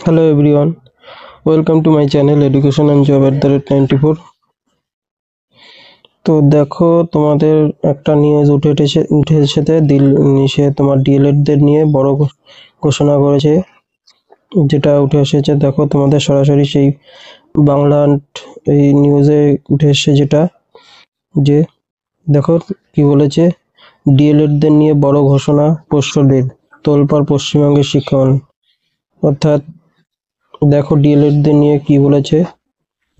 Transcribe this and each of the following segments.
Hello everyone, welcome to my channel Education and Job at the rate 94। তো দেখো তোমাদের একটা নিউজ উঠে এসেছে সে তোমার ডিএলএড দের নিয়ে বড় ঘোষণা করেছে। যেটা উঠে এসেছে দেখো তোমাদের সরাসরি সেই বাংলা এই নিউজে উঠে এসেছে, যেটা যে দেখো কি বলেছে, ডিএলএড দের নিয়ে বড় ঘোষণা, পোস্টদের তোলপাড় পশ্চিমবঙ্গের শিক্ষায়ন। অর্থাৎ দেখো ডিএলএড দের নিয়ে কি বলেছে,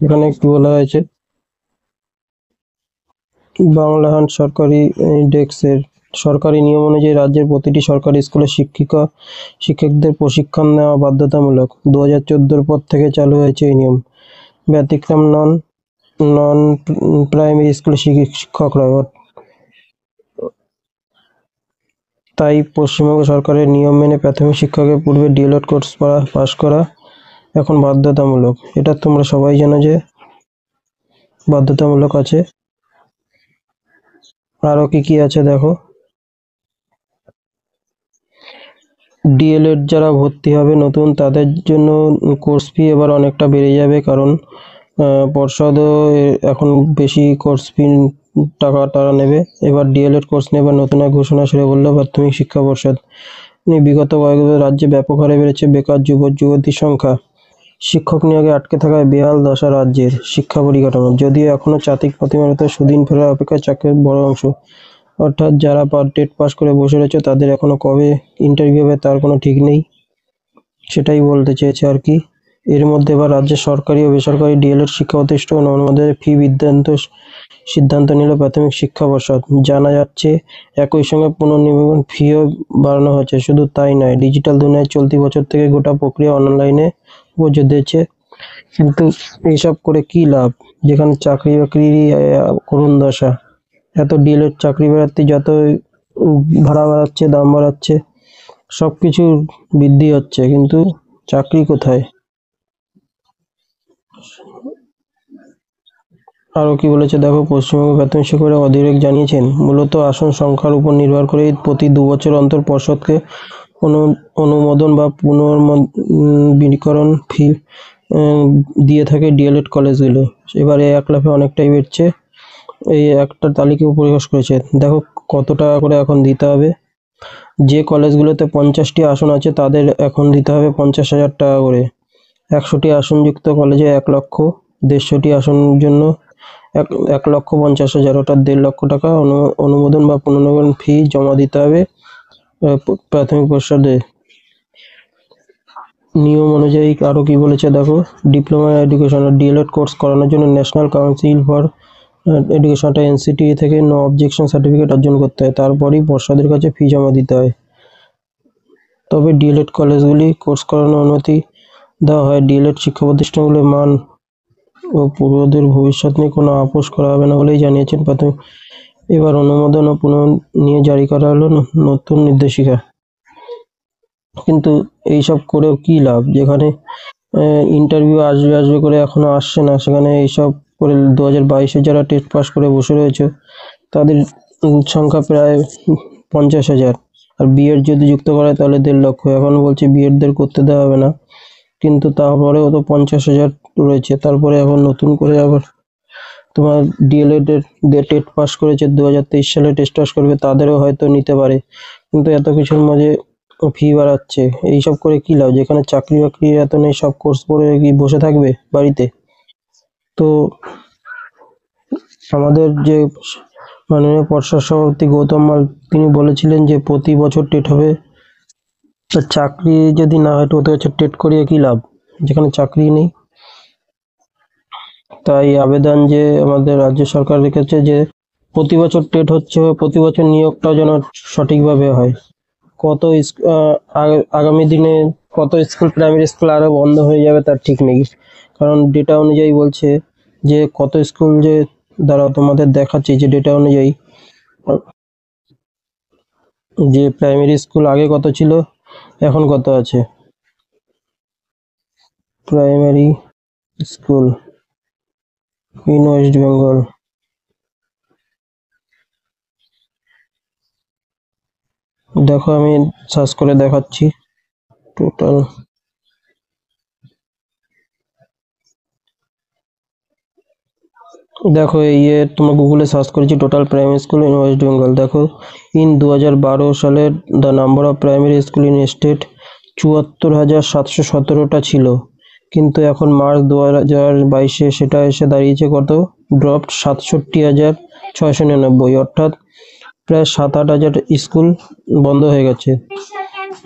এখানে কি বলা হয়েছে, বাংলাহান্ট সরকারি ডেস্কের সরকারি নিয়ম অনুযায়ী রাজ্যের প্রতিটি সরকারি স্কুলে শিক্ষকদের প্রশিক্ষণ নেওয়া বাধ্যতামূলক। 2014 পর থেকে চালু হয়েছে এই নিয়ম। ব্যতিক্রম নন নন প্রাইমারি স্কুলের শিক্ষকরা। তাই পশ্চিমবঙ্গ সরকারের নিয়ম মেনে প্রাথমিক শিক্ষকের পূর্বে ডিএলএড কোর্স পাস করা এখন বাধ্যতামূলক। এটা তোমরা সবাই জানো যে বাধ্যতামূলক আছে। আরো কি আছে দেখো, ডিএলএড যারা ভর্তি হবে নতুন, তাদের জন্য কোর্স ফি এবার অনেকটা বেড়ে যাবে, কারণ পর্ষদও এখন বেশি কোর্স ফি টাকা তারা নেবে। এবার ডিএলএড কোর্স নেবে নতুন এক ঘোষণা সেরে বলল প্রাথমিক শিক্ষা পর্ষদ। বিগত কয়েক বছর রাজ্যে ব্যাপক হারে বেড়েছে বেকার যুবতীর সংখ্যা। শিক্ষক নিয়োগে আটকে থাকায় বেহাল দশা রাজ্যের শিক্ষা পরিকাঠামো। যদিও এখনো চাকরি প্রতিমানত সুদিন ফেরার অপেক্ষায় চাকরির বড় অংশ। অর্থাৎ যারা টেট পাস করে বসে রয়েছে তাদের এখনো কবে ইন্টারভিউ হবে তার কোনো ঠিক নেই, সেটাই বলতে চেয়েছে আর কি। এর মধ্যে এবার রাজ্যের সরকারি ও বেসরকারি ডিএলএড শিক্ষা প্রতিষ্ঠান অনুমোদনের ফি সিদ্ধান্ত নিল প্রাথমিক শিক্ষা পর্ষদ। জানা যাচ্ছে একই সঙ্গে পুনর্নিবেদন ফিও বাড়ানো হয়েছে। শুধু তাই নয়, ডিজিটাল দুনিয়ায় চলতি বছর থেকে গোটা প্রক্রিয়া অনলাইনে জোর দিয়েছে। কিন্তু এইসব করে কি লাভ, যেখানে চাকরি বাকরিরই করুণ দশা। এত ডিএলএড চাকরি বাড়াতে যত ভাড়া বাড়াচ্ছে, দাম বাড়াচ্ছে, সবকিছু বৃদ্ধি হচ্ছে, কিন্তু চাকরি কোথায়। আরো কি বলেছে দেখো, পশ্চিমবঙ্গ প্রাথমিক শিক্ষকরা অধিকারিক জানিয়েছেন মূলত আসন সংখ্যার উপর নির্ভর করে প্রতি 2 বছর অন্তর পর্ষদকে অনুমোদন বা পুনর্বিনীকরণ ফি দিয়ে থাকে ডিএলএড কলেজগুলো। এবারে এক লাফে অনেকটাই বেড়েছে। এই একটা তালিকা প্রকাশ করেছে, দেখো কত টাকা করে এখন দিতে হবে। যে কলেজগুলোতে 50টি আসন আছে তাদের এখন দিতে হবে 50,000 টাকা করে। 100টি আসনযুক্ত কলেজে 1 লক্ষ, 150টি আসনের জন্য 1,50,000, অর্থাৎ 1.5 লক্ষ টাকা অনুমোদন বা পুনর্নির্মাণ ফি জমা দিতে হবে প্রাথমিক পর্ষদে। নিয়ম অনুযায়ী আরো কি বলেছে দেখো, ডিপ্লোমা এডুকেশন ডিএলএড কোর্স করানোর জন্য ন্যাশনাল কাউন্সিল ফর এডুকেশনটা এনসিটি থেকে নো অবজেকশন সার্টিফিকেট অর্জন করতে হয়। তারপরই পর্ষদের কাছে ফি জমা দিতে হয়। তবে ডিএলএড কলেজগুলি কোর্স করানোর অনুমতি দেওয়া হয়। ডিএলএড শিক্ষা প্রতিষ্ঠানগুলোর মান ও পূর্বদের ভবিষ্যৎ নিয়ে কোনো আপোষ করা হবে না বলেই জানিয়েছেন প্রাথমিক। এবার অনুমোদন ও পুনঃ নিয়ে জারি করা হলো নতুন নির্দেশিকা। কিন্তু এইসব করেও কি লাভ, যেখানে ইন্টারভিউ আসবে করে এখনো আসছে না, সেখানে এইসব করে 2022-এ যারা টেট পাস করে বসে রয়েছে তাদের সংখ্যা প্রায় 50,000। আর বিএড যদি যুক্ত করে তাহলে 1.5 লক্ষ। এখন বলছে বিএডদের করতে দেওয়া হবে না, কিন্তু তারপরেও তো 50,000 রয়েছে। তারপরে এখন নতুন করে আবার তোমার ডিএলএড এর টেট পাস করেছে 2023 সালে টেস্ট পাস করবে, তাদেরও হয়তো নিতে পারে। কিন্তু এত কিছুর মাঝে ফি বাড়াচ্ছে, এইসব করে কি লাভ, যেখানে চাকরি বাকরি এত নেই, সব কোর্স করে কি বসে থাকবে বাড়িতে। তো আমাদের যে মাননীয় পর্ষদ সভাপতি গৌতম মাল, তিনি বলেছিলেন যে প্রতি বছর টেট হবে। তো চাকরি যদি না হয় প্রতি বছর টেট করিয়ে কি লাভ, যেখানে চাকরি নেই। তাই আবেদন যে আমাদের রাজ্য সরকার রেখেছে যে প্রতি বছর টেট হচ্ছে, প্রতি বছর নিয়োগটাও যেন সঠিকভাবে হয়। আগামী দিনে কত স্কুল, প্রাইমারি স্কুল আরো বন্ধ হয়ে যাবে তার ঠিক নেই। কারণ ডেটা অনুযায়ী বলছে যে কত স্কুল, যে দ্বারা তোমাদের দেখাচ্ছি যে ডেটা অনুযায়ী যে প্রাইমারি স্কুল আগে কত ছিল এখন কত আছে। Primary school in west Bengal, দেখো আমি সার্চ করে দেখাচ্ছি। টোটাল দেখো তোমার গুগলে সার্চ করেছি total primary school in west Bengal. দেখো ইন 2012 সালের the number of primary school in state 74,717টা ছিল, কিন্তু এখন মার্চ 2022-এ সেটা এসে দাঁড়িয়েছে কত, ড্রপড 67,699, অর্থাৎ প্রায় 7-8 হাজার স্কুল বন্ধ হয়ে গেছে,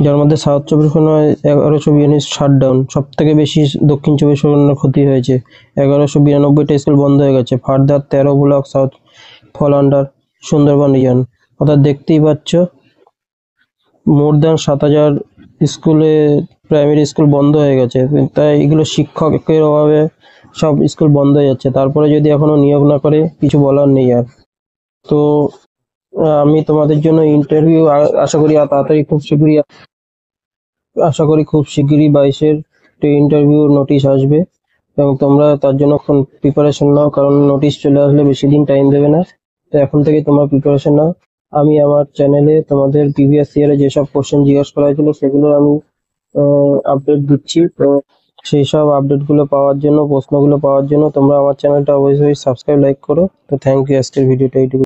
যার মধ্যে সাউথ চব্বিশ পরগনায় 1100 ইউনিট শাটডাউন, সব থেকে বেশি দক্ষিণ চব্বিশ পরগনার ক্ষতি হয়েছে, 1192টা স্কুল বন্ধ হয়ে গেছে। Further 13 block south fall under Sundarban region. অর্থাৎ দেখতেই পাচ্ছ মোর দ্যান 7,000 স্কুলে প্রাইমারি স্কুল বন্ধ হয়ে গেছে। তাই এগুলো শিক্ষকের অভাবে সব স্কুল বন্ধ হয়ে যাচ্ছে, তারপরে যদি এখনো নিয়োগ না করে কিছু বলার নেই আর। তো আমি তোমাদের জন্য ইন্টারভিউ আশা করি তাড়াতাড়ি আশা করি খুব শিগগিরই 22-এর ইন্টারভিউ নোটিশ আসবে, এবং তোমরা তার জন্য এখন প্রিপারেশন নাও, কারণ নোটিশ চলে আসলে বেশি দিন টাইম দেবে না। তো এখন থেকে তোমরা প্রিপারেশন নাও। আমি আমার চ্যানেলে তোমাদের প্রিভিয়াস ইয়ারে যেসব কোশ্চেন জিজ্ঞাসা করা হয়েছিল সেগুলো আমি আপডেট দিচ্ছি। তো সেই সব আপডেটগুলো পাওয়ার জন্য, প্রশ্নগুলো পাওয়ার জন্য তোমরা আমার চ্যানেলটা অবশ্যই সাবস্ক্রাইব লাইক করো। তো থ্যাংক ইউ, আজকের ভিডিওটা এইটুকু।